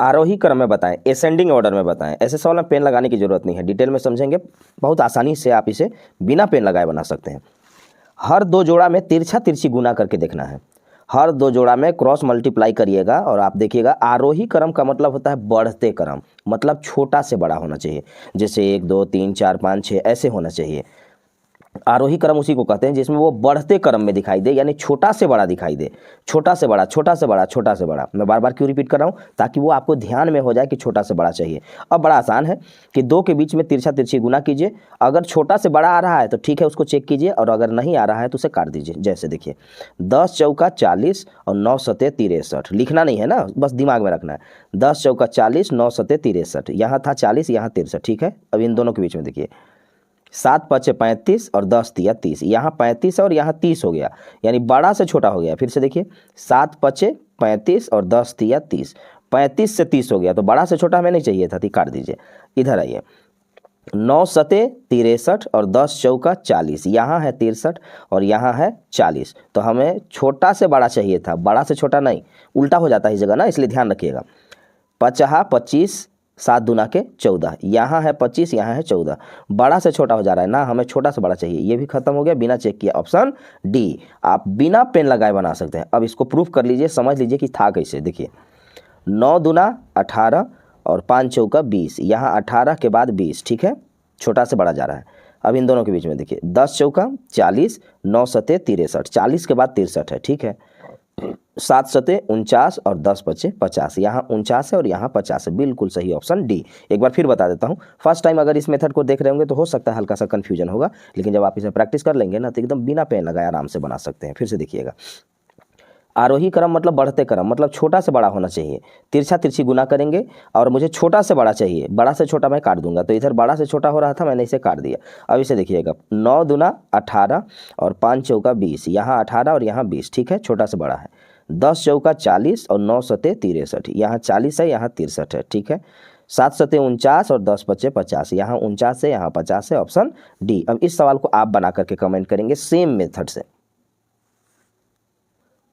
आरोही क्रम में बताएं, एसेंडिंग ऑर्डर में बताएं। ऐसे सवाल में पेन लगाने की जरूरत नहीं है, डिटेल में समझेंगे, बहुत आसानी से आप इसे बिना पेन लगाए बना सकते हैं। हर दो जोड़ा में तिरछा तिरछी गुना करके देखना है। हर दो जोड़ा में क्रॉस मल्टीप्लाई करिएगा और आप देखिएगा आरोही क्रम का मतलब होता है बढ़ते क्रम, मतलब छोटा से बड़ा होना चाहिए। जैसे 1 2 3 4 5 6 ऐसे होना चाहिए। आरोही क्रम उसी को कहते हैं जिसमें वो बढ़ते क्रम में दिखाई दे, यानी छोटा से बड़ा दिखाई दे, छोटा से बड़ा, छोटा से बड़ा, छोटा से बड़ा। मैं बार बार क्यों रिपीट कर रहा हूँ, ताकि वो आपको ध्यान में हो जाए कि छोटा से बड़ा चाहिए। अब बड़ा आसान है कि 2 के बीच में तिरछा तिरछी गुना कीजिए। अगर छोटा से बड़ा आ रहा है तो ठीक है, उसको चेक कीजिए, और अगर नहीं आ रहा है तो उसे काट दीजिए। जैसे देखिए 10 चौका 40 और 9 सते 63, लिखना नहीं है ना, बस दिमाग में रखना है। 10 चौका 40, 9 सते 63, यहाँ था 40, यहाँ 63, ठीक है। अब इन दोनों के बीच में देखिए 7 पचे 35 और 10 तिया 30, यहाँ 35 है और यहाँ 30 हो गया, यानी बड़ा से छोटा हो गया। फिर से देखिए 7 पचे 35 और 10 तिया 30, 35 से 30 हो गया, तो बड़ा से छोटा हमें नहीं चाहिए था, तो काट दीजिए। इधर आइए 9 सते 63 और 10 चौका 40, यहाँ है 63 और यहाँ है 40, तो हमें छोटा से बड़ा चाहिए था, बड़ा से छोटा नहीं, उल्टा हो जाता है इस जगह ना, इसलिए ध्यान रखिएगा। 50 25, 7 दूना के 14, यहाँ है 25, यहाँ है 14, बड़ा से छोटा हो जा रहा है ना, हमें छोटा से बड़ा चाहिए। ये भी खत्म हो गया बिना चेक किया, ऑप्शन डी। आप बिना पेन लगाए बना सकते हैं। अब इसको प्रूफ कर लीजिए, समझ लीजिए कि था कैसे। देखिए 9 दूना 18 और 5 चौका 20, यहाँ 18 के बाद 20, ठीक है, छोटा से बड़ा जा रहा है। अब इन दोनों के बीच में देखिए 10 चौका 40, 9 सते 63, 40 के बाद 63 है, ठीक है। 7 सते 49 और 10 पचे 50, यहाँ 49 है और यहाँ 50 है, बिल्कुल सही, ऑप्शन डी। एक बार फिर बता देता हूँ, फर्स्ट टाइम अगर इस मेथड को देख रहे होंगे तो हो सकता है हल्का सा कन्फ्यूजन होगा, लेकिन जब आप इसे प्रैक्टिस कर लेंगे ना तो एकदम बिना पेन लगाए आराम से बना सकते हैं। फिर से देखिएगा, आरोही क्रम मतलब बढ़ते क्रम, मतलब छोटा से बड़ा होना चाहिए। तिरछा तिरछी गुना करेंगे और मुझे छोटा से बड़ा चाहिए, बड़ा से छोटा मैं काट दूंगा, तो इधर बड़ा से छोटा हो रहा था, मैंने इसे काट दिया। अब इसे देखिएगा 9 दूना 18 और 5 चौका 20, यहाँ 18 और यहाँ 20, ठीक है, छोटा से बड़ा है। 10 चौका 40 और 9 सते 63, यहाँ 40 है, यहाँ 63 है, ठीक है। 7 सते 49 और 10 पचे 50, यहाँ 49 है, यहाँ 50 है, ऑप्शन डी। अब इस सवाल को आप बना करके कमेंट करेंगे सेम मेथड से।